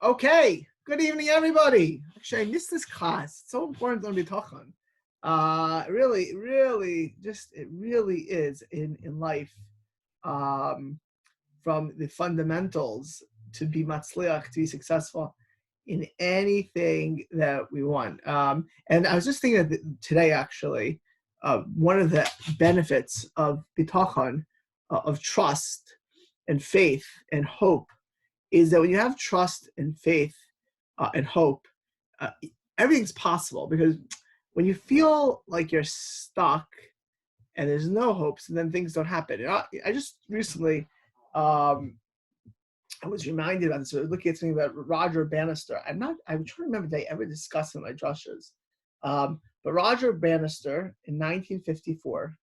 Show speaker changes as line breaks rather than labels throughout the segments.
Okay, good evening, everybody. Actually, I missed this class. It's so important on Bitachon. It really is in life, from the fundamentals to be matzliach, to be successful in anything that we want. And I was just thinking that today, actually, one of the benefits of Bitachon, of trust and faith and hope, is that when you have trust and faith and hope, everything's possible. Because when you feel like you're stuck and there's no hopes, and then things don't happen. I just recently, I was reminded about this. I was looking at something about Roger Bannister. I'm trying to remember if they ever discussed in my drushes. But Roger Bannister in 1954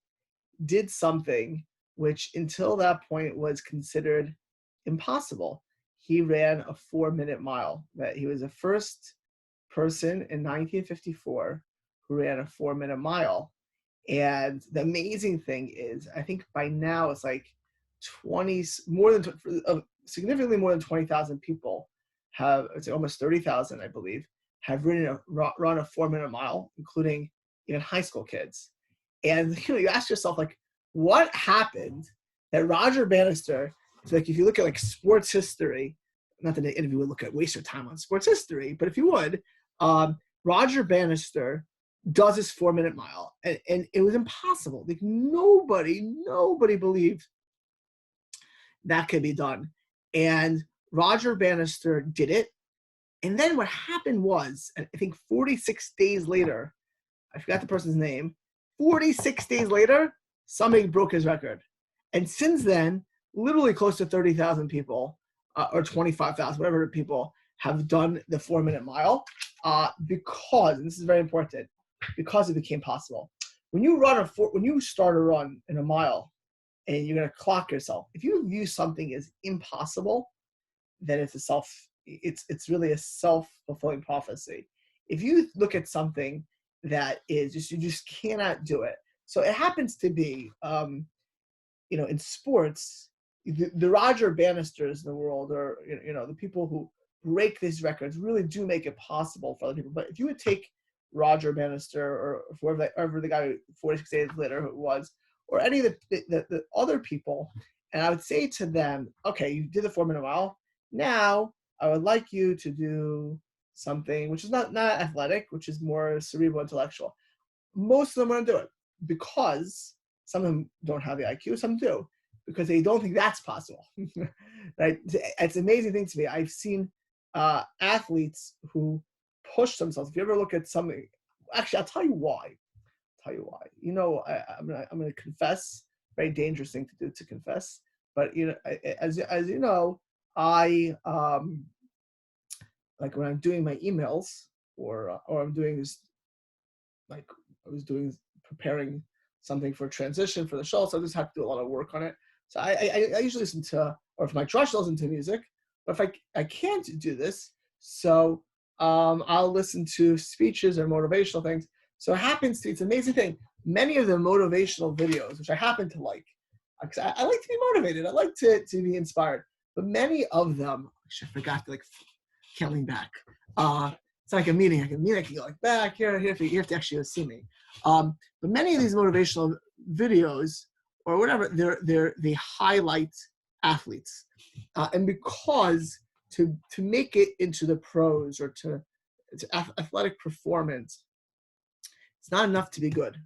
did something which until that point was considered impossible. He ran a 4-minute mile. That he was the first person in 1954 who ran a 4-minute mile. And the amazing thing is, I think by now it's like significantly more than 20,000 people have, it's almost 30,000, I believe, have run a 4-minute mile, including even high school kids. And you ask yourself, like, what happened that Roger Bannister, it's like if you look at like sports history, not that any of you would waste your time on sports history, but if you would, Roger Bannister does his 4-minute mile, and it was impossible. Like nobody believed that could be done. And Roger Bannister did it. And then what happened was, I think 46 days later, I forgot the person's name, 46 days later, somebody broke his record. And since then, literally close to 30,000 people, or 25,000, whatever people, have done the 4-minute mile, because, and this is very important, because it became possible. When you start a run in a mile, and you're going to clock yourself, if you view something as impossible, then it's really a self-fulfilling prophecy. If you look at something that is you just cannot do it. So it happens to be, in sports, the Roger Bannisters in the world, or the people who break these records, really do make it possible for other people. But if you would take Roger Bannister, or whoever the guy 46 days later who it was, or any of the other people, and I would say to them, okay, you did the 4-minute mile. Now I would like you to do something which is not athletic, which is more cerebral, intellectual. Most of them want to do it because some of them don't have the IQ, some do, because they don't think that's possible. Right? It's an amazing thing to me. I've seen athletes who push themselves. If you ever look at something, actually, I'll tell you why. I'm gonna confess. Very dangerous thing to do, to confess. But as you know, I like when I'm doing my emails, or I'm doing this, like I was preparing something for transition for the show, so I just have to do a lot of work on it. So I usually listen to, or if my drush listen to music, but if I can't do this, so I'll listen to speeches or motivational things. So it happens to, it's an amazing thing. Many of the motivational videos, which I happen to like, because I like to be motivated, I like to be inspired, but many of them, actually I forgot to can't lean back. It's like a meeting. I can go like back here. You have to actually see me. But many of these motivational videos or whatever, they highlight athletes, and because to make it into the pros or to athletic performance, it's not enough to be good.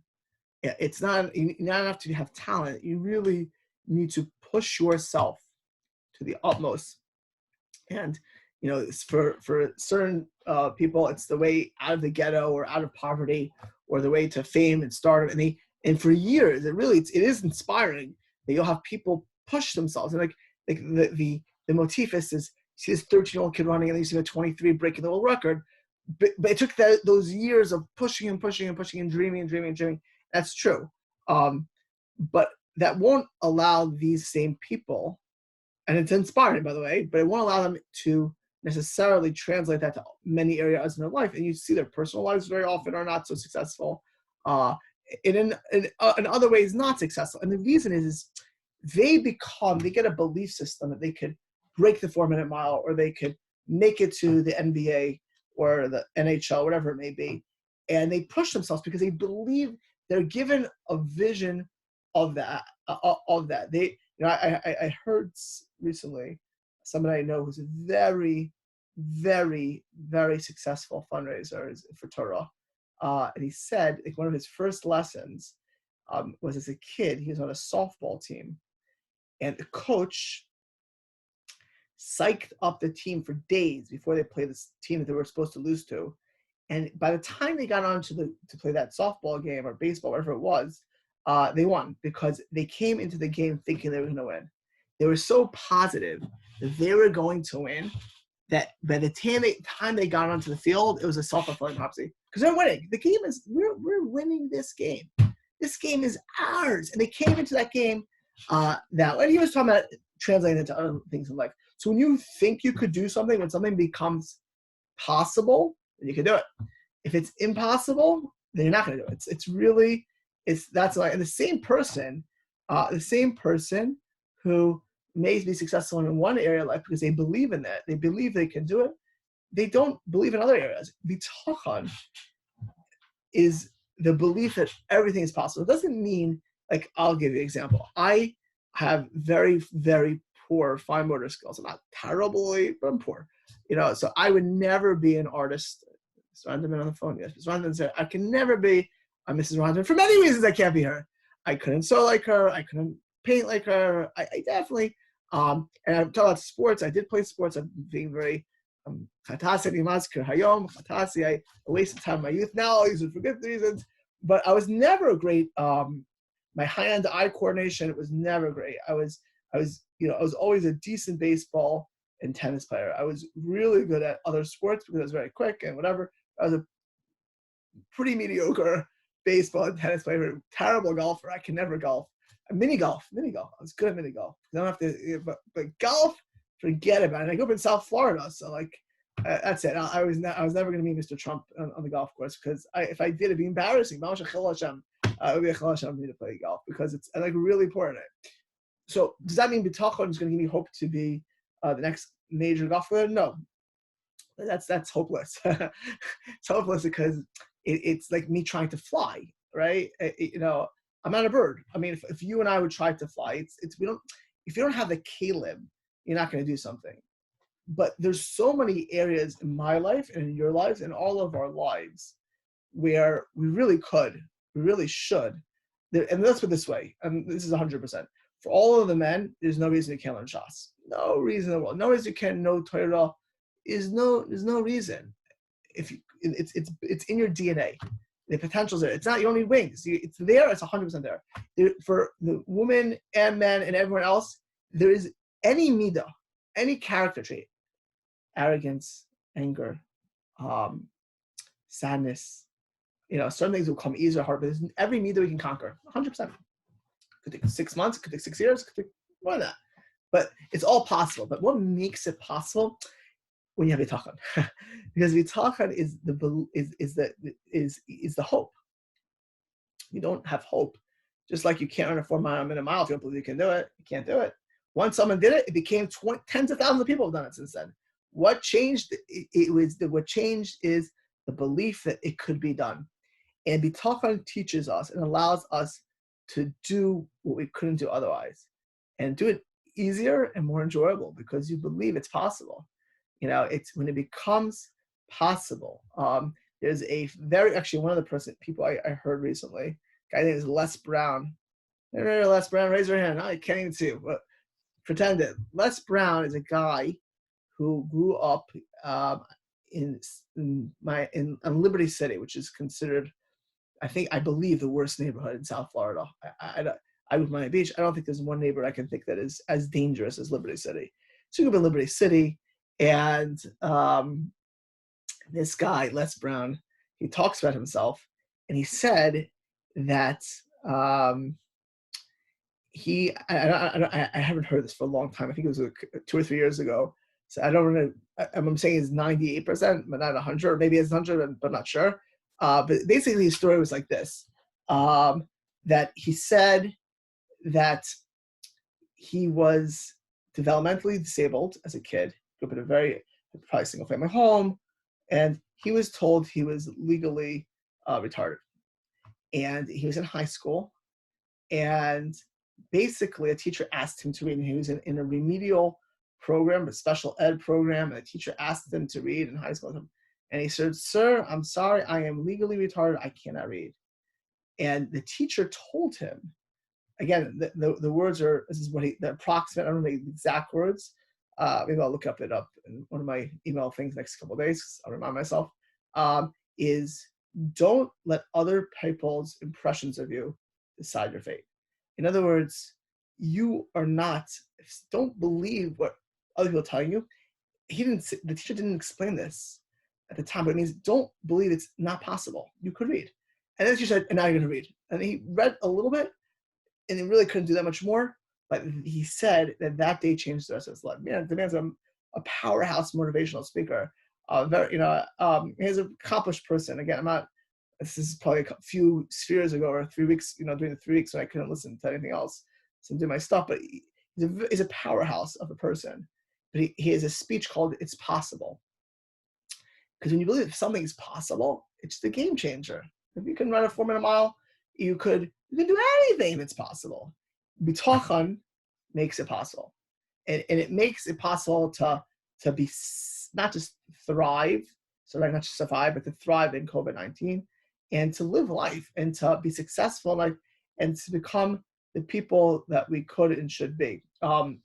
It's not enough to have talent. You really need to push yourself to the utmost. And it's for certain people, it's the way out of the ghetto or out of poverty, or the way to fame and stardom. And for years, it is inspiring that you'll have people push themselves. And like the motif is, you see this 13-year-old kid running, and you see a 23 breaking the world record. But it took those years of pushing and dreaming. That's true. But that won't allow these same people, and it's inspiring, by the way, but it won't allow them to necessarily translate that to many areas in their life. And you see their personal lives very often are not so successful. In other ways, not successful. And the reason is they get a belief system that they could break the 4-minute mile, or they could make it to the NBA or the NHL, whatever it may be. And they push themselves because they believe they're given a vision of that. I heard recently somebody I know who's a very, very, very successful fundraiser for Torah. And he said like one of his first lessons was as a kid, he was on a softball team. And the coach psyched up the team for days before they played this team that they were supposed to lose to. And by the time they got on to play that softball game or baseball, whatever it was, they won because they came into the game thinking they were going to win. They were so positive that they were going to win that by the time they got onto the field, it was a self-fulfilling prophecy because they're winning. The game is we're winning this game. This game is ours, and they came into that game that. And he was talking about translating into other things in life. So when you think you could do something, when something becomes possible, then you can do it. If it's impossible, then you're not going to do it. That's like, and the same person who may be successful in one area of life because they believe in that, they believe they can do it, they don't believe in other areas. Bitachon is the belief that everything is possible. It doesn't mean, like, I'll give you an example. I have very, very poor fine motor skills. I'm not terribly, but I'm poor. So I would never be an artist. Mr. Randerman on the phone. Yes, Mr. Randerman said, I can never be a Mrs. Randerman. For many reasons, I can't be her. I couldn't sew like her. I couldn't paint like her. I definitely, and I'm talking about sports. I did play sports. I'm being very, I wasted time in my youth. Now I use it for good reasons. But I was never great. My hand eye coordination, it was never great. I was always a decent baseball and tennis player. I was really good at other sports because I was very quick and whatever. I was a pretty mediocre baseball and tennis player, terrible golfer. I can never golf. Mini golf. I was good at mini golf. I don't have to, but golf, forget about it. I grew up in South Florida, so that's it. I was never going to be Mr. Trump on the golf course because if I did, it'd be embarrassing. It would be a chil Hashem for me to play golf because it's really important. So does that mean Bitachon is going to give me hope to be the next major golf player? No, that's hopeless. It's hopeless because it's like me trying to fly, right? I'm not a bird. I mean, if you and I would try to fly, if you don't have the Kehillas, you're not going to do something. But there's so many areas in my life and in your lives and all of our lives where we really should. And let's put it this way, and this is 100%. For all of the men, there's no reason you can't learn Shas. No reason in the world. No reason you can't know Torah. There's no reason. It's in your DNA. The potential's there. It's not, you don't need wings. It's there, it's 100% there. For the woman and men and everyone else, there is any midah, any character trait, arrogance, anger, sadness, certain things will come easier or harder, but every midah we can conquer, 100%. It could take 6 months, it could take 6 years, it could take more than that. But it's all possible. But what makes it possible? When you have Bitachon, because Bitachon is the hope. You don't have hope, just like you can't run a 4 mile in a mile if you don't believe you can do it. You can't do it. Once someone did it, it became tens of thousands of people have done it since then. What changed? What changed is the belief that it could be done, and Bitachon teaches us and allows us to do what we couldn't do otherwise, and do it easier and more enjoyable because you believe it's possible. It's when it becomes possible. There's one of the people I heard recently, guy named is Les Brown. Remember Les Brown? Raise your hand. I can't even see you, but pretend it. Les Brown is a guy who grew up in Liberty City, which is considered, I believe, the worst neighborhood in South Florida. I live in Miami Beach. I don't think there's one neighborhood I can think that is as dangerous as Liberty City. So you grew up in Liberty City. And this guy, Les Brown, he talks about himself, and he said that I haven't heard this for a long time. I think it was 2 or 3 years ago. So I'm saying it's 98%, but not 100, or maybe it's 100, but I'm not sure. But basically, his story was like this: that he said that he was developmentally disabled as a kid. Grew up in a very probably single family home, and he was told he was legally retarded. And he was in high school, and basically a teacher asked him to read, and he was in a remedial program, a special ed program, and the teacher asked him to read in high school. And he said, "Sir, I'm sorry, I am legally retarded, I cannot read." And the teacher told him, again, the words are, this is what the approximate, I don't know the exact words, maybe I'll look it up in one of my email things next couple of days, I'll remind myself, is don't let other people's impressions of you decide your fate. In other words, you are not, don't believe what other people are telling you. The teacher didn't explain this at the time, but it means don't believe it's not possible. You could read. And then she said, and now you're going to read. And he read a little bit, and he really couldn't do that much more. But he said that day changed the rest of his life. Yeah, the man's a powerhouse motivational speaker. He's an accomplished person. Again, this is probably a few spheres ago, or 3 weeks, during the 3 weeks when I couldn't listen to anything else. So I'm doing my stuff, but he's a powerhouse of a person. But he has a speech called "It's Possible." Because when you believe something is possible, it's the game changer. If you can run a 4-minute mile, you can do anything if it's possible. Bitachon makes it possible. And it makes it possible to be, not just thrive, so not just survive, but to thrive in COVID-19, and to live life, and to be successful in life, and to become the people that we could and should be. So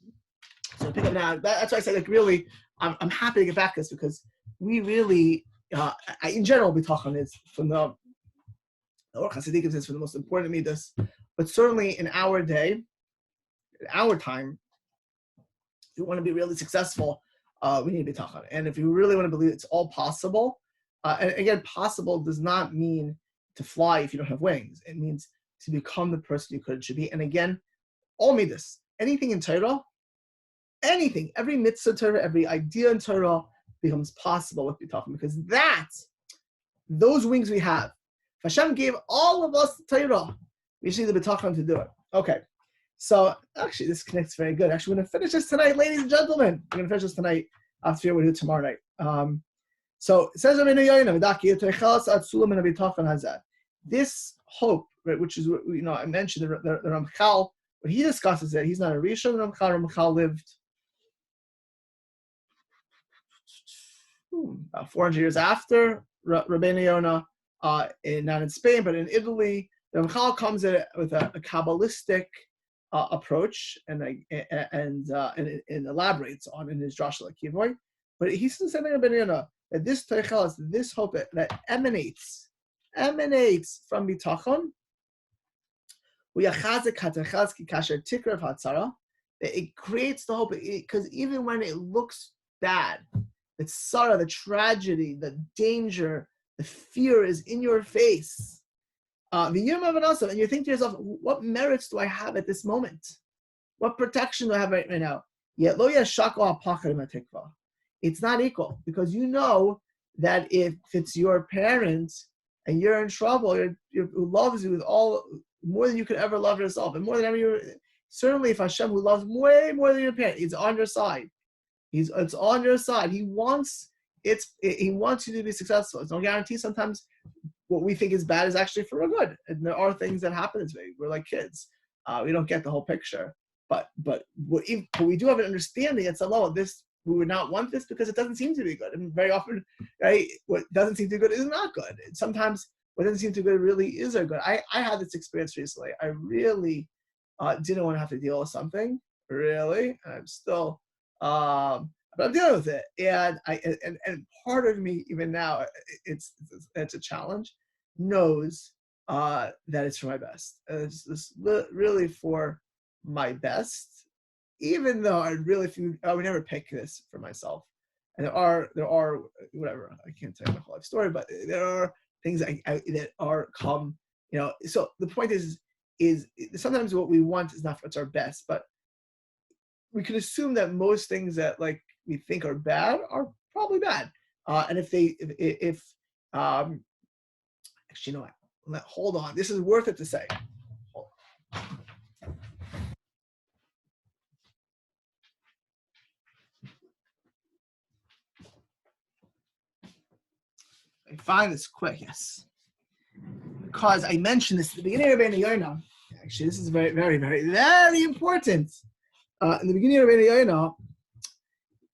pick up now. That's why I said, really, I'm happy to get back to this, because we really, in general, Bitachon is from the Chassidic is for the most important midas, but certainly in our day, in our time, if you want to be really successful, we need Bitachon. And if you really want to believe it's all possible, and again, possible does not mean to fly if you don't have wings. It means to become the person you could and should be. And again, all midas, anything in Torah, anything, every mitzvah Torah, every idea in Torah becomes possible with Bitachon, because those wings we have, if Hashem gave all of us Torah, we just need the Bitachon to do it. Okay, so actually this connects very good. Actually, we're going to finish this tonight, ladies and gentlemen. We're going to finish this tonight after we'll do it tomorrow night. So it says Rabbeinu Yonah, this hope, right, which is what I mentioned, the Ramchal, when he discusses it, he's not a Rishon. Ramchal lived about 400 years after Rabbeinu Yonah, not in Spain, but in Italy. The Ramchal comes at it with a Kabbalistic approach, and elaborates on in his Drasha Kivoy. But he says something about Yonah, that this Kehillas, this hope that emanates from Bitachon, that it creates the hope, because even when it looks bad, the sorrow, the tragedy, the danger, the fear is in your face. And you think to yourself, what merits do I have at this moment? What protection do I have right now? It's not equal, because you know that if it's your parents and you're in trouble, who loves you with more than you could ever love yourself, and more than ever, certainly if Hashem, who loves way more than your parents, is on your side. It's on your side. He wants you to be successful. It's no guarantee. Sometimes what we think is bad is actually for good, and there are things that happen this way. We're like kids. We don't get the whole picture, but we do have an understanding at some level. We would not want this because it doesn't seem to be good, and very often, right, what doesn't seem to be good is not good. Sometimes what doesn't seem to be good really is a good. I had this experience recently. I really didn't want to have to deal with something, really, and I'm still. But I'm dealing with it, and part of me, even now, it's a challenge, knows that it's for my best. It's really for my best, even though I really feel I would never pick this for myself. And there are whatever, I can't tell you my whole life story, but there are things that are come, So the point is sometimes what we want is not what's our best, but we can assume that most things that we think are bad are probably bad. And actually, hold on. This is worth it to say. I find this quick, yes. Because I mentioned this at the beginning of Rabbeinu Yonah. Actually, this is very, very, very, very important. In the beginning of Rabbeinu Yonah,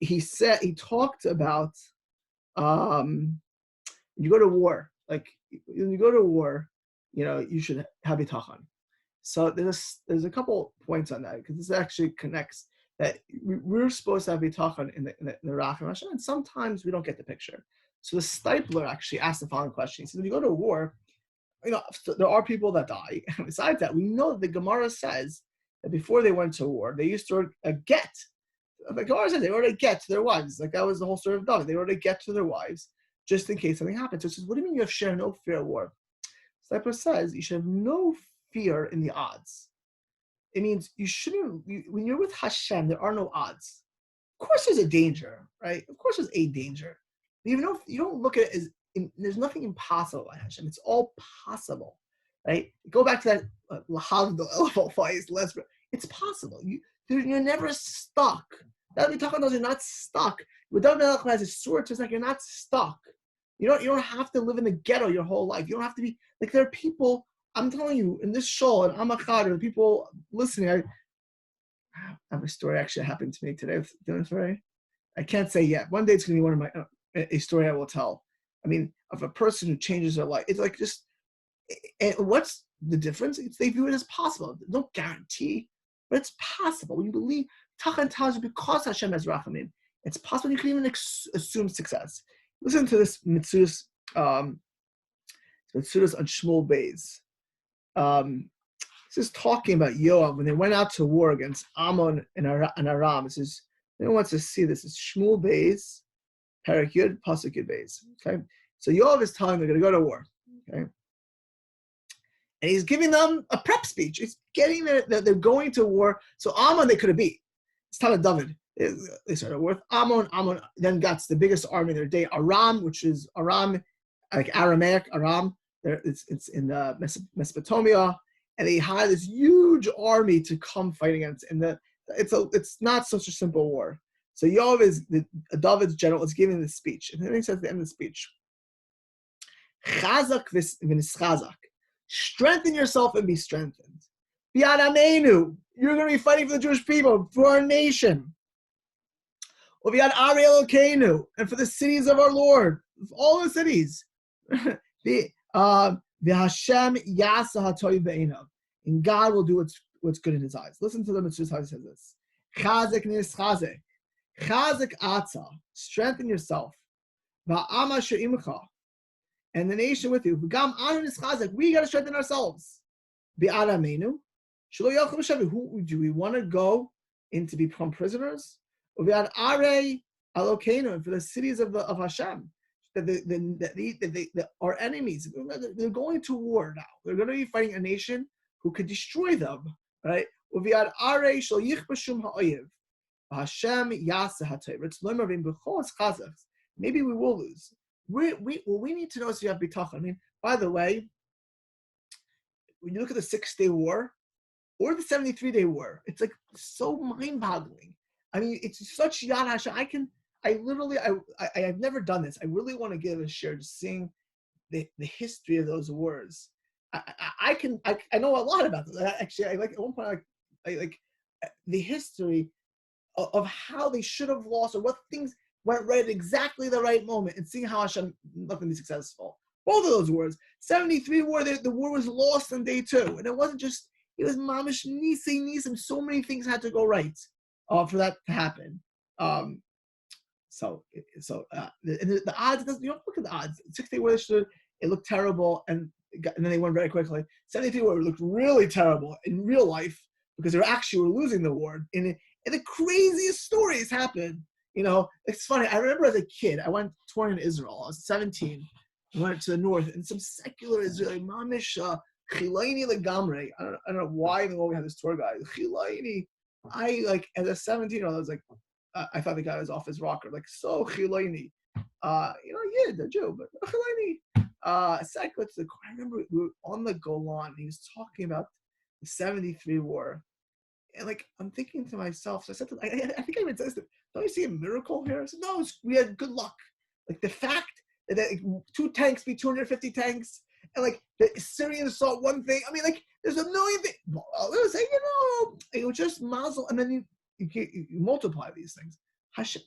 he talked about you go to war. Like when you go to war, you should have Bitachon. So there's a couple points on that because this actually connects that we're supposed to have Bitachon in the Racham Hashem, and sometimes we don't get the picture. So the Stipler actually asked the following question. He said, when you go to war, there are people that die. And besides that, we know that the Gemara says that before they went to war, they used to get. The Gemara says they wrote a get to their wives. Like that was the whole story of David. They wrote a get to their wives just in case something happened. So it says, what do you mean you have no fear of war? Stipler says you should have no fear in the odds. It means you shouldn't, when you're with Hashem, there are no odds. Of course there's a danger, right? Of course there's a danger. But you don't look at it as, there's nothing impossible by Hashem. It's all possible, right? Go back to that it's possible. You're never stuck. That we're talking about, you're not stuck. Without Menachem has a sword, it's like you're not stuck. You don't have to live in the ghetto your whole life. You don't have to be, like there are people, I'm telling you, in this show, and I'm Echad, there are people listening. I have a story actually happened to me today. I can't say yet. One day it's going to be one of a story I will tell. I mean, of a person who changes their life. It's like just, and what's the difference? They view it as possible. No guarantee, but it's possible. When you believe, Tachan tells you because Hashem has Rachamim, it's possible you can even assume success. Listen to this Mitzudas on Shmuel Beis. This is talking about Yoav when they went out to war against Ammon and Aram. This is, no one wants to see this. It's Shmuel Beis, Parak Yud, Pasuk Yud Beis. Okay, so Yoav is telling them they're going to go to war. Okay, and he's giving them a prep speech. He's getting that they're going to war. So Ammon they could have beat. It's time of David. They started with Ammon. Ammon then got the biggest army in their day. Aram, which is Aram, like Aramaic Aram. It's in Mesopotamia, and they hired this huge army to come fight against. And it's not such a simple war. So Yoav David's general is giving this speech, and then he says at the end of the speech, "Chazak v'nischazak, strengthen yourself and be strengthened. Bi'adamenu, you're going to be fighting for the Jewish people, for our nation. Uviad Ariel Elokeinu, and for the cities of our Lord, all the cities. The Hashem Yasa HaToy Be'einav, and God will do what's good in His eyes." Listen to the Mitzvah how He says this. Chazek nischazek, chazek atza, strengthen yourself. Va'ama she'imcha, and the nation with you. V'gam anu nischazek, we got to strengthen ourselves. Bi'adamenu, shelo yalchu b'shavi, who do we want to go in to become prisoners? Uviad Arei Alokeinu, and for the cities of Hashem. That our enemies, they're going to war now. They're going to be fighting a nation who could destroy them, right? Maybe we will lose. What we need to know is you have bitachon. I mean, by the way, when you look at the 6-day war or the 73-day war, it's like so mind-boggling. I mean, it's such Yad Hashem. I've never done this. I really want to give a share just seeing the history of those wars. I know a lot about this. Actually, I like at one point I like the history of how they should have lost or what things went right at exactly the right moment, and seeing how Hashem let them be successful. Both of those wars, 73 war, the war was lost on day 2, and it wasn't just, it was mamish nisim. So many things had to go right for that to happen. So the odds, you don't look at the odds. 6-day war, it looked terrible, and then they won very quickly. 73 war looked really terrible in real life because they were losing the war. And the craziest stories happened. It's funny. I remember as a kid, I went touring in Israel. I was 17. I went to the north, and some secular Israeli mamish chilaini legamre. I don't know why in the world we had this tour guide. Chilaini. As a 17-year-old, I was like, I thought the guy was off his rocker, like so chilaini. The Jew, but chilaini. Secular. I remember we were on the Golan. And he was talking about the 73 war, and I'm thinking to myself. So I said, I think I even said this. Don't you see a miracle here? I said, no, we had good luck. Like the fact that 2 tanks be 250 tanks, and like the Syrians saw one thing. I mean, like there's a million things. They'll say, it was just mazel, and then you multiply these things. Hashem,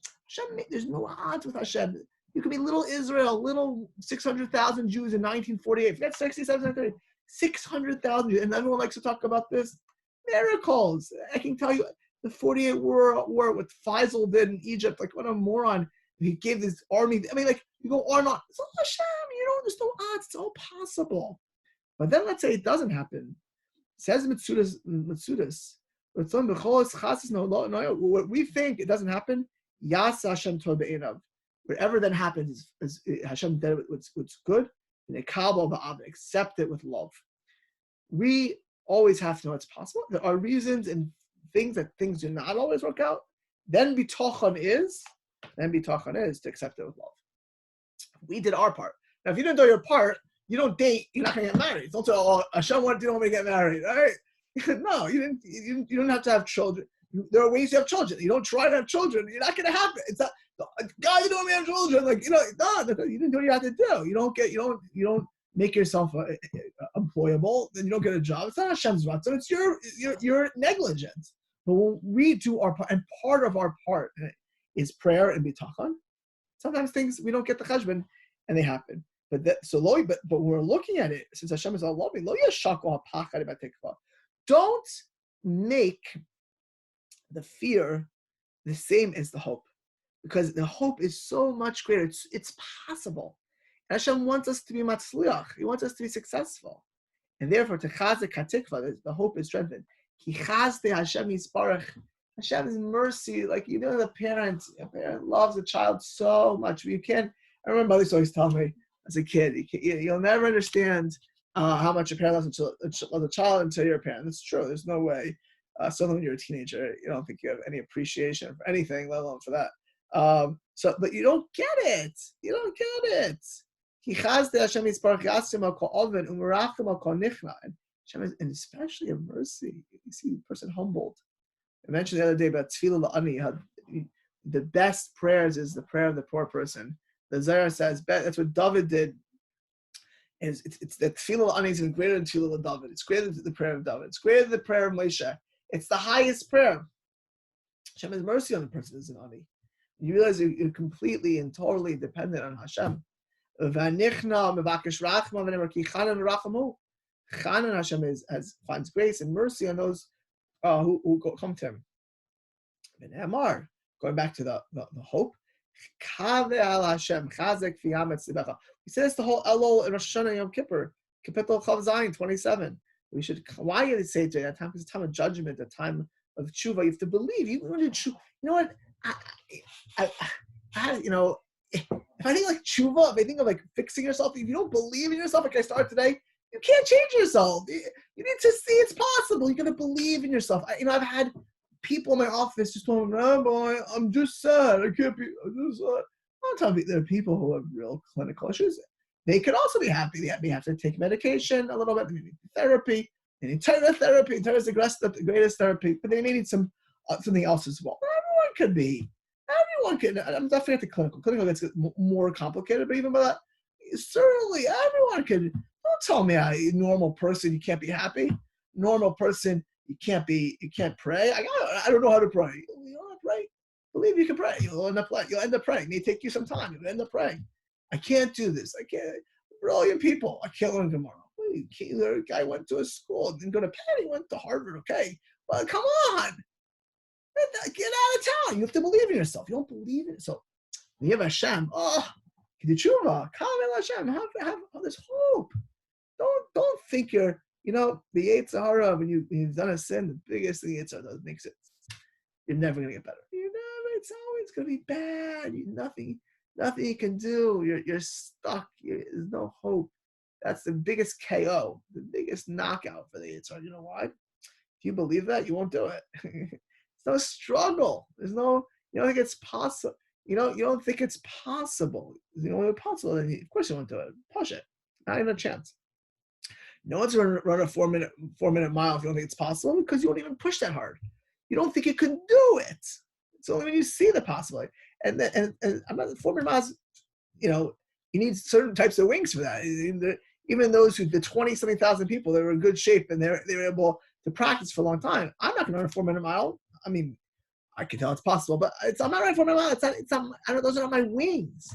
there's no odds with Hashem. You could be little Israel, little 600,000 Jews in 1948. Forget 67, 600,000 Jews, and everyone likes to talk about this. Miracles. I can tell you the 48 war with Faisal did in Egypt. Like what a moron. He gave this army. I mean, like you go on. It's all Hashem. There's no odds. It's all possible. But then let's say it doesn't happen. It says Mitzudas. What we think it doesn't happen. Yas Hashem tov be'enav. Whatever then happens is Hashem did what's good, and accept it with love. We always have to know it's possible. There are reasons and things do not always work out. Then Bitachon is to accept it with love. We did our part. Now, if you didn't do your part, you don't date, you're not going to get married. Don't say, Hashem wanted you don't want me to get married, all right? No, you don't have to have children. There are ways to have children. You don't try to have children, you're not going to have it. It's not, God, you don't want me to have children. Like, no, you didn't do what you had to do. You don't make yourself employable, then you don't get a job. It's not Hashem's right. So it's your negligence. But when we do our part, and part of our part is prayer and bitachon, sometimes things we don't get the cheshbon and they happen. But we're looking at it since Hashem is all loving. Don't make the fear the same as the hope, because the hope is so much greater. It's possible. Hashem wants us to be matzliach. He wants us to be successful, and therefore to chazek hatikva, the hope is strengthened. Ki chazte Hashem yisparach. Hashem's mercy, like the parent loves a child so much. I remember mother used to always tell me as a kid, you'll never understand how much a parent loves a child until you're a parent. That's true. There's no way. Certainly when you're a teenager, you don't think you have any appreciation for anything, let alone for that. But you don't get it. You don't get it. And especially in mercy, you see the person humbled. I mentioned the other day about tefillah la'ani, how the best prayers is the prayer of the poor person. The Zohar says that's what David did. It's that tefillah la'ani is greater than tefillah David. It's greater than the prayer of David. It's greater than the prayer of Moshe. It's the highest prayer. Hashem has mercy on the person who's an ani. You realize you're completely and totally dependent on Hashem. Hashem finds grace and mercy on those who come to him. Going back to the hope. We say this the whole Elul in Rosh Hashanah Yom Kippur, Kapitel Chav Zayin 27. We should. Why do they say it that time? Because it's a time of judgment, a time of tshuva. You have to believe. You know what? If I think like tshuva, if I think of like fixing yourself, if you don't believe in yourself, like I started today, you can't change yourself. You need to see it's possible. You got to believe in yourself. I've had people in my office just going, Rabbi, I'm just sad. I can't be. I'm just sad. I'm telling you, there are people who have real clinical issues. They could also be happy. They have to take medication a little bit. They need therapy. They need therapy. Terror is the greatest therapy. But they may need something else as well. Everyone could be. Everyone could. I'm definitely at the clinical. Clinical gets more complicated, but even by that, certainly everyone could. Don't tell me a normal person you can't be happy. Normal person you can't pray. I don't know how to pray. You don't have to pray. Believe you can pray. You'll end up praying. It may take you some time. You'll end up praying. I can't do this. I can't. Brilliant people. I can't learn tomorrow. The guy went to a school, didn't go to Penn. He went to Harvard. Okay, well, come on. Get out of town. You have to believe in yourself. You don't believe in yourself. You have Hashem. The tshuva. Come in Hashem. Have this hope. Don't think you're. The Yetzer Hara, when you've done a sin, the biggest thing Yetzer Hara does makes it. You're never gonna get better. It's always gonna be bad. Nothing you can do. You're stuck. There's no hope. That's the biggest KO, the biggest knockout for the Yetzer Hara. You know why? If you believe that, you won't do it. It's no struggle. There's no. You don't think it's possible. You don't think it's possible. It's possible. Then of course you won't do it. Push it. Not even a chance. No one's going to run a 4-minute mile if you don't think it's possible, because you won't even push that hard. You don't think you can do it. It's only when you see the possibility. And I'm not 4-minute miles. you need certain types of wings for that. Even those the 20-something thousand people that were in good shape and they were able to practice for a long time. I'm not going to run a 4-minute mile. I mean, I can tell it's possible, but I'm not running 4-minute mile. Those are not my wings,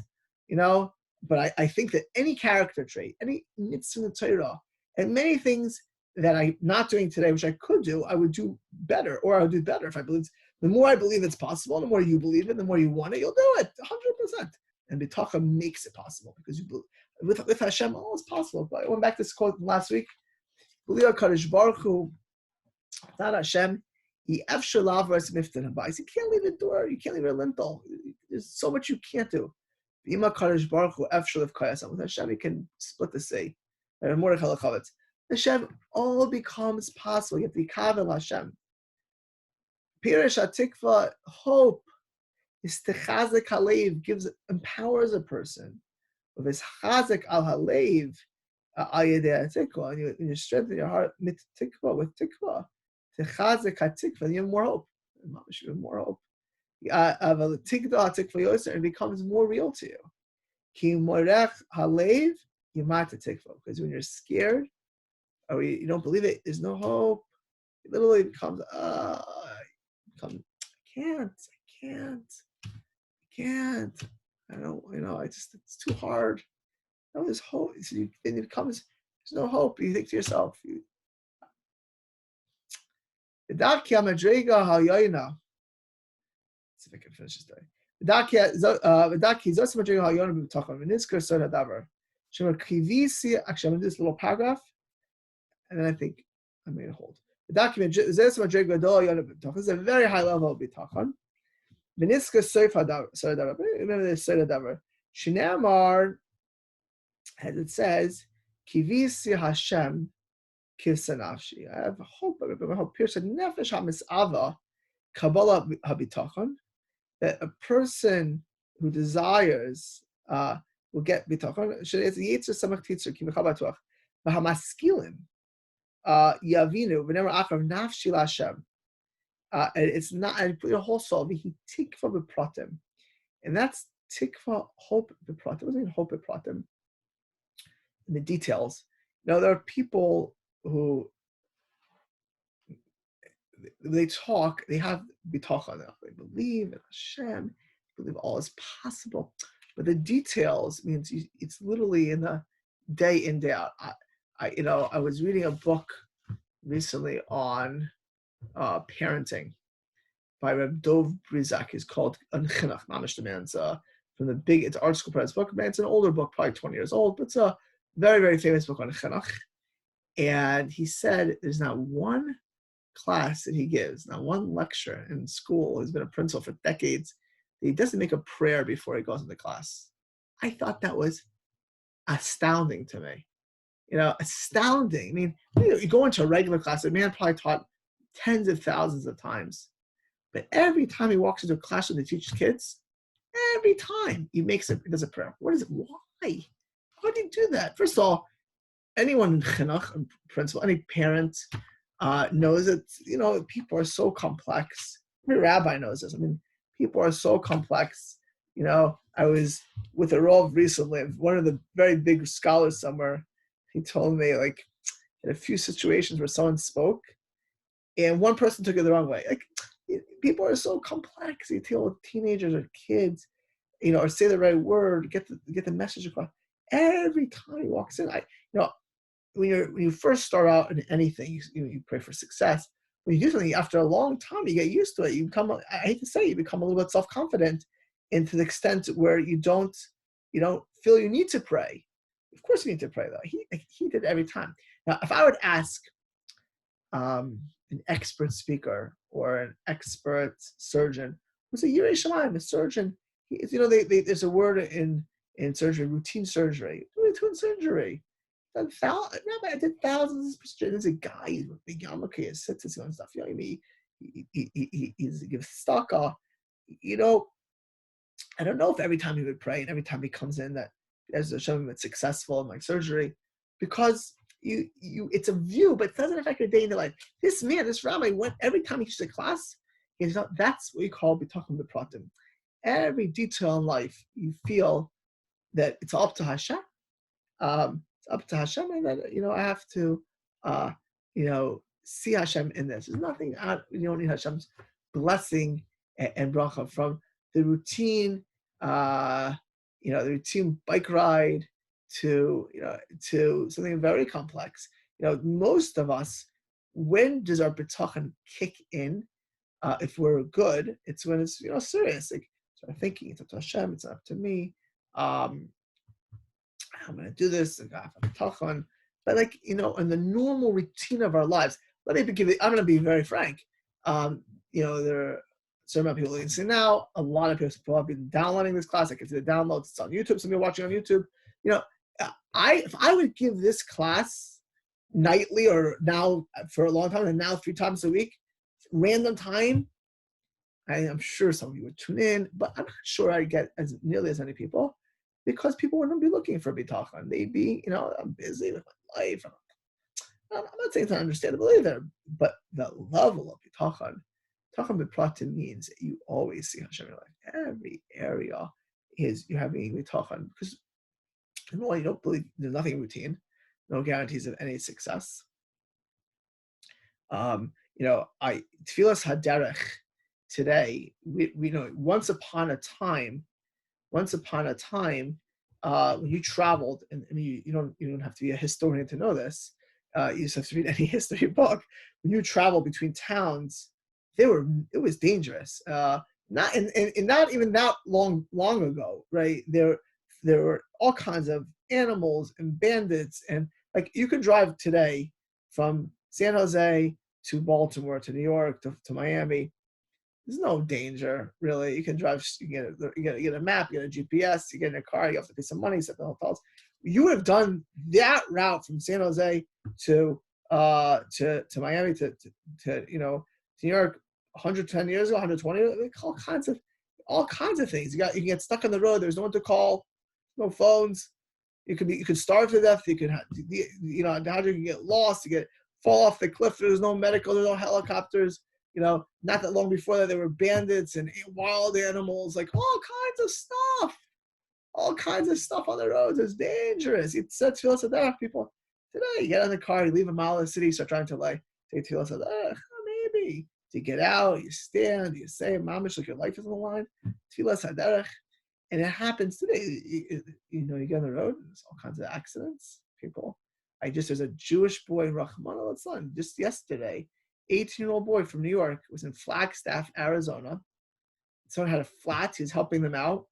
But I think that any character trait, any mitzvah in the Torah, and many things that I'm not doing today, which I could do, I would do better, or I would do better if I believe. The more I believe it's possible, the more you believe it, the more you want it, you'll do it 100%. And Bitachon makes it possible because you believe. With Hashem, all is possible. But I went back to this quote from last week. Believe Kadosh Baruch Hu, not Hashem. You can't leave the door. You can't leave a lintel. There's so much you can't do. With Hashem, you can split the sea. Hashem, all becomes possible. You have to be kavel Hashem. Pirish HaTikva, hope, is techazek halev, empowers a person. With his chazek al halev, al yedei hatikva, and you strengthen your heart with tikva. Techazek hatikva, you have more hope. You have more hope. And it becomes more real to you. Ki morech halev, yimata tikva, because when you're scared or you don't believe it, there's no hope. It literally becomes, I can't. I don't, it's too hard. No, there's hope. So then it becomes, there's no hope. You think to yourself, let's see if I can finish this day. Actually, I'm going to do this little paragraph, and then I think I'm going to hold. This is a very high level of Bitachon. Remember the Seder Davar. Shinamar, as it says, Kivisi Hashem Kivsanafshi. I have hope. I hope Pirsa Nefesh HaMisava Kabbalah HaBitachon, that a person who desires will get Bitachon. It's the Yetzer Samach Titzer Kivachal Batuach. V'Hamaskilim Yavinu V'Nemer Achav Nafshi LaHashem. And it's not, I put your whole soul, tikva bepratim. And that's tikva, hope bepratim. What does it mean, hope bepratim? In the details. Now, there are people who, they talk, they have bitachon, they believe in Hashem, they believe all is possible. But the details means it's literally in the day in, day out. I was reading a book recently on parenting by Rabbi Dov Brizak. It's called Unchinach Mamish. The man's from the big, it's art school press book. Man, it's an older book, probably 20 years old, but it's a very, very famous book on Chinuch. And he said there's not one class that he gives, not one lecture in school. He's been a principal for decades. He doesn't make a prayer before he goes into class. I thought that was astounding to me. Astounding. I mean, you go into a regular class, the man probably taught tens of thousands of times. But every time he walks into a classroom to teach kids, every time he does a prayer. What is it? Why? How do you do that? First of all, anyone in chinuch, principal, any parent knows that, people are so complex. Every rabbi knows this. I mean, people are so complex. I was with a Rav recently, one of the very big scholars somewhere. He told me, in a few situations where someone spoke, and one person took it the wrong way. People are so complex. You deal with teenagers or kids, or say the right word, get the message across. Every time he walks in, when you first start out in anything, you pray for success. When you do something, after a long time, you get used to it. You become, I hate to say, you become a little bit self-confident, and to the extent where you don't feel you need to pray. Of course, you need to pray though. He did every time. Now, if I would ask an expert speaker or an expert surgeon who's a Yirei Shamayim, a surgeon, there's a word in surgery, routine surgery. Routine surgery. Rabbi, I did thousands of procedures. There's a guy, he's a big yarmulke, he sits and stuff. He gives staka. I don't know if every time he would pray and every time he comes in that as a Hashem it's successful in surgery, because it's a view, but it doesn't affect your day in the life. This rabbi went every time he teaches a class. That's what we call Bitachon Bepratim. Every detail in life, you feel that it's up to Hashem. It's up to Hashem, and that I have to see Hashem in this. There's nothing out. You don't need Hashem's blessing and bracha from the routine. The routine bike ride to something very complex. Most of us, when does our Bitachon kick in? If we're good, it's when it's serious. Like, start thinking it's up to Hashem, it's up to me. I'm going to do this. I have Bitachon. But in the normal routine of our lives, I'm going to be very frank. There are certain amount of people listening now. A lot of people have been downloading this class. I can see the downloads. It's on YouTube. Some people watching on YouTube. If I would give this class nightly or now for a long time and now 3 times a week, random time, I'm sure some of you would tune in, but I'm not sure I'd get as nearly as many people because people wouldn't be looking for Bitachon. They'd be, I'm busy with my life. I'm not saying it's not understandable either, but the level of Bitachon Bepratim means that you always see Hashem in your life. Every area is you having Bitachon because you don't believe there's nothing routine, no guarantees of any success. Tefillas Haderech today, we know once upon a time, when you traveled, and you don't have to be a historian to know this. You just have to read any history book. When you travel between towns, it was dangerous. Not even that long ago, right? There were all kinds of animals and bandits, and you could drive today from San Jose to Baltimore to New York to Miami. There's no danger, really. You can drive. You get a map. You get a GPS. You get in a car. You have to pay some money. Set the hotels. You would have done that route from San Jose to Miami to New York 110 years ago, 120 years ago. All kinds of things. You can get stuck on the road. There's no one to call. No phones. You could starve to death. You could how do you get lost? You fall off the cliff. There's no medical. There's no helicopters. Not that long before that, there were bandits and wild animals, all kinds of stuff on the roads. It's dangerous. It said Tefillas Haderech, people. Today, you get in the car, you leave a mile of the city, start trying to say Tefillas Haderech. Maybe. You get out, you stand, you say, Mamish, like your life is on the line. Tefillas Haderech. And it happens today. You get on the road, and there's all kinds of accidents. People. There's a Jewish boy, Rahman al-Islam, just yesterday, 18-year-old boy from New York, was in Flagstaff, Arizona. Someone had a flat. He was helping them out.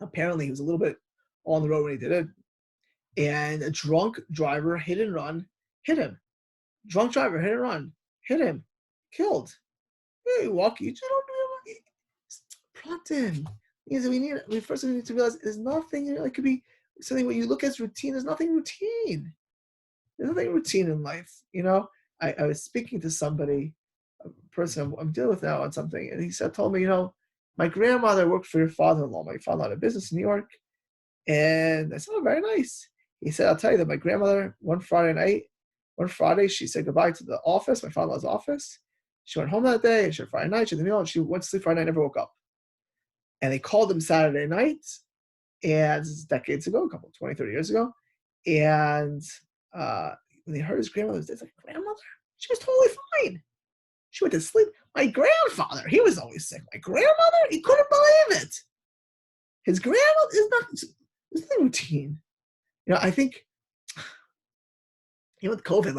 Apparently, he was a little bit on the road when he did it. And a drunk driver hit and run, hit him. Drunk driver hit and run, hit him, killed. Hey, walkie, Pratim. First we need to realize there's nothing, it could be something when you look at as routine, there's nothing routine. There's nothing routine in life, I was speaking to somebody, a person I'm dealing with now on something, and he told me, my grandmother worked for your father-in-law. My father had a business in New York. And I said, oh, very nice. He said, I'll tell you that my grandmother, one Friday, she said goodbye to the office, my father-in-law's office. She went home that day, and she had Friday night, she had the meal, and she went to sleep Friday night, never woke up. And they called him Saturday night, and this is decades ago, 20, 30 years ago. And when they heard his grandmother was dead, it's like, grandmother? She was totally fine. She went to sleep. My grandfather, he was always sick. My grandmother, he couldn't believe it. His grandmother is nothing routine. I think, with COVID,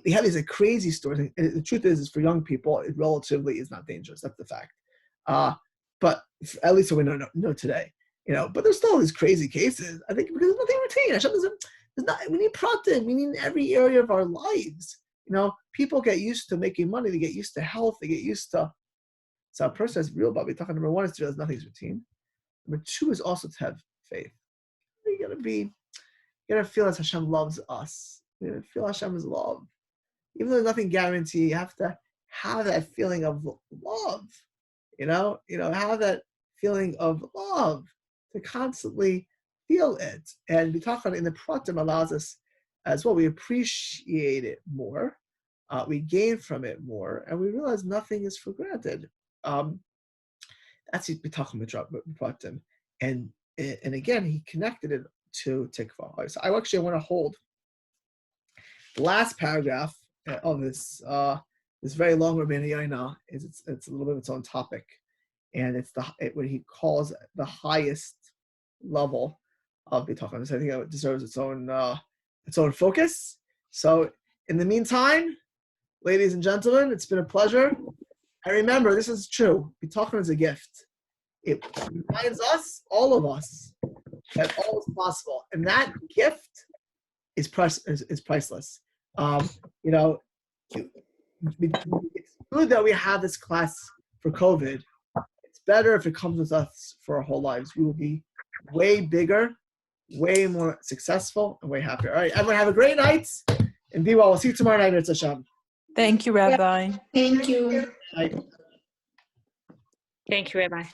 we have these crazy stories. And the truth is for young people, it relatively is not dangerous. That's the fact. But at least we know today. But there's still these crazy cases. I think because there's nothing routine. Hashem we need pratim. We need every area of our lives. People get used to making money. They get used to health. They get used to. So a person has real Rabbi talking. Number one is to realize nothing's routine. Number two is also to have faith. You gotta feel that Hashem loves us. You gotta feel Hashem's love. Even though there's nothing guaranteed, you have to have that feeling of love. Have that feeling of love to constantly feel it. And Bitachon in the Pratim allows us as well. We appreciate it more. We gain from it more. And we realize nothing is for granted. That's Bitachon Pratim. And and again, he connected it to tikva. So I actually want to hold the last paragraph of this very long Rabbeinu Yonah. It's a little bit of its own topic, and it's what he calls the highest level of Bitachon. So I think it deserves its own focus. So in the meantime, ladies and gentlemen, it's been a pleasure. And remember, this is true. Bitachon is a gift. It reminds us, all of us, that all is possible, and that gift is priceless. It's good that we have this class for COVID. It's better if it comes with us for our whole lives. We will be way bigger, way more successful, and way happier. All right, everyone, have a great night, and be well. We'll see you tomorrow night at Hashem.
Thank you, Rabbi.
Thank you.
Bye.
Thank you, Rabbi.